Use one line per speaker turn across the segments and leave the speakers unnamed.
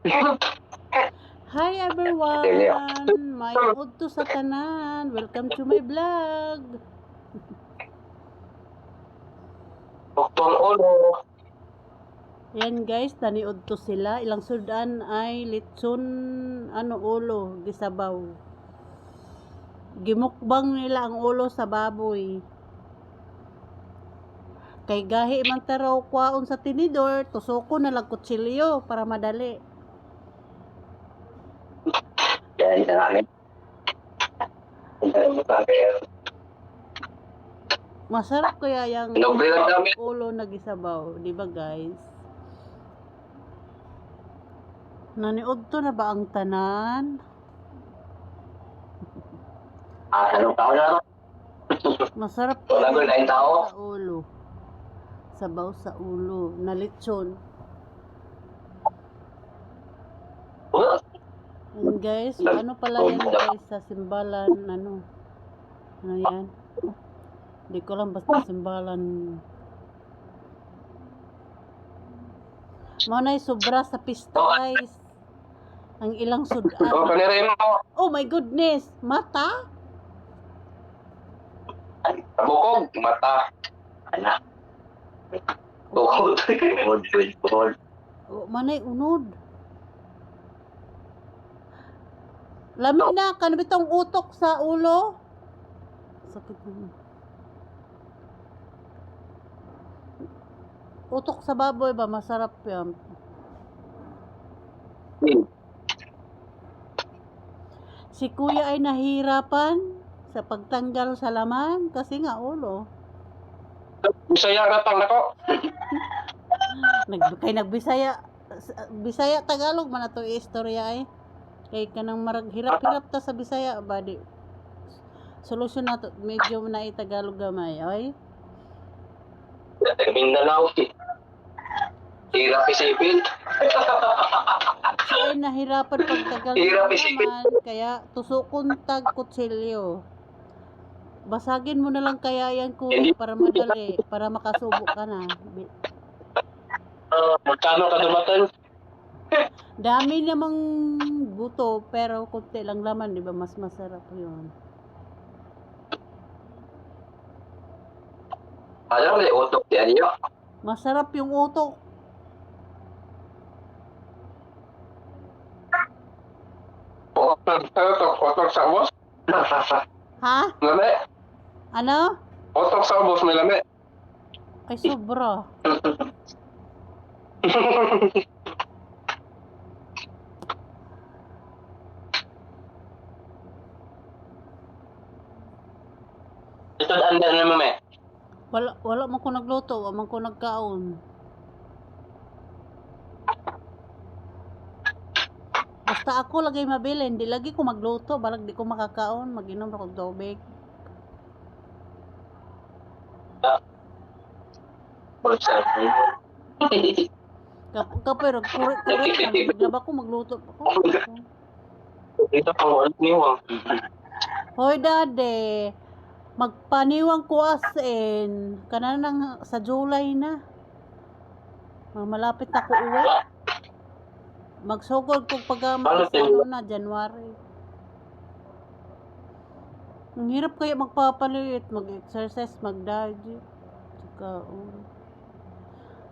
Hi everyone! May udto sa tanan. Welcome to my vlog.
Doktor Olo.
Yan guys, tani udto sila. Ilang sudan ay litson ulo gisabaw. Gimukbang nila ang ulo sa baboy. Kay gahi man taraw kwaon sa tinidor, tusoko na lang kutsilyo para madali.
Yan na namin.
Masarap kaya yung
Pinagbilag namin.
ulo na gisabaw, di ba guys? Naniudto na ba ang tanan?
Anong tao na?
Masarap
Wala ko na tao.
sa ulo. Sabaw sa ulo. Na lechon. And guys, ano pala yan guys sa simbalan, ano yan? Hindi ko lang basta simbalan. Manay sobra sa pista guys. Ang ilang sudan.
Kanirin mo.
Oh my goodness! Mata?
Bukog. Mata. Anak. Bukod. Bukod.
Oh, manay unod. Lami na, kanabitong utok sa ulo. Sakit naman. Utok sa baboy ba? Masarap yan. Si kuya ay nahihirapan sa pagtanggal sa laman kasi nga ulo.
Bisaya ratang nako.
Kay nagbisaya Bisaya Tagalog man ato istorya eh. Kay kanang marag hirap-hirap ta sa Bisaya badi. Solusyon na to medyo na Tagalog gamay ay.
Mindanao. Hirap isipin.
Siya ay nahirapan pagtagal
Hirap
ng
isipin.
laman kaya tusukon tag kutsilyo. Basagin mo na lang kaya yan kuya para madali para makasubo ka na.
Magkano ka dumatan?
Dami namang buto pero kunti lang laman, di ba? Mas masarap 'yun.
Alam mo, utok yan niyo.
Masarap yung utok.
Otok sa ubos?
Ha?
Lame?
Ano?
Otok sa ubos may lame?
Ay sobra.
Ito anda naman may.
Wala man ko nagluto, wala man ko nagkaon. Basta ako lagay mabili, hindi lagi ko magluto, balag di ko makakaon, mag-inom ako ng tubig. Kapero, kurit, bigla ba ko magluto pa ko?
Ito pang ano niyo.
Hoy dade, magpaniwang ko asin, kanang sa July na. Malapit na ko uwi. Magsugod kong pagama sa na, January. Ang hirap kaya magpapalit, mag-exercise, mag-diet. Saka,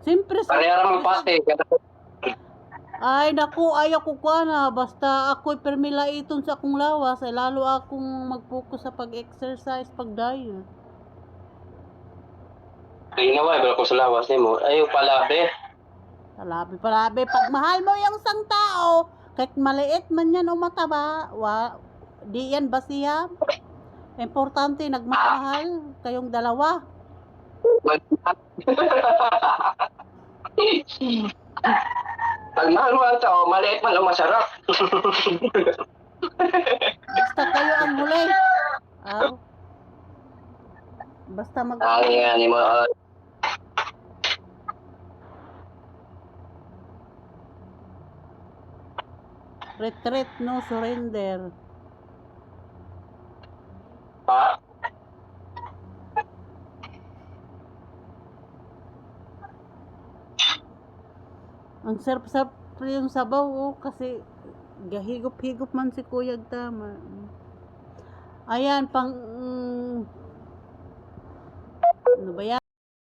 Siyempre sa...
Parehara mong pate.
Ay, naku, ayaw ko na. Basta ako'y permilaiton sa akong lawas, ay lalo akong mag-focus sa pag-exercise, pag-diet.
Ay naman, pero kung sa lawas niyo mo, ayaw palabi.
Palabi. Pag mahal mo yung isang tao, kahit maliit man yan o mataba, di yan basiya. Importante, nagmamahal kayong dalawa.
Pag mahal mo ang tao, maliit man o masarap.
Basta kayo ang huli. Basta
Ang mo.
Retreat, no surrender.
Ha?
Ang sarap pre yung sabaw, oh, kasi gahigop-higop man si Kuya tama. Ayan, pang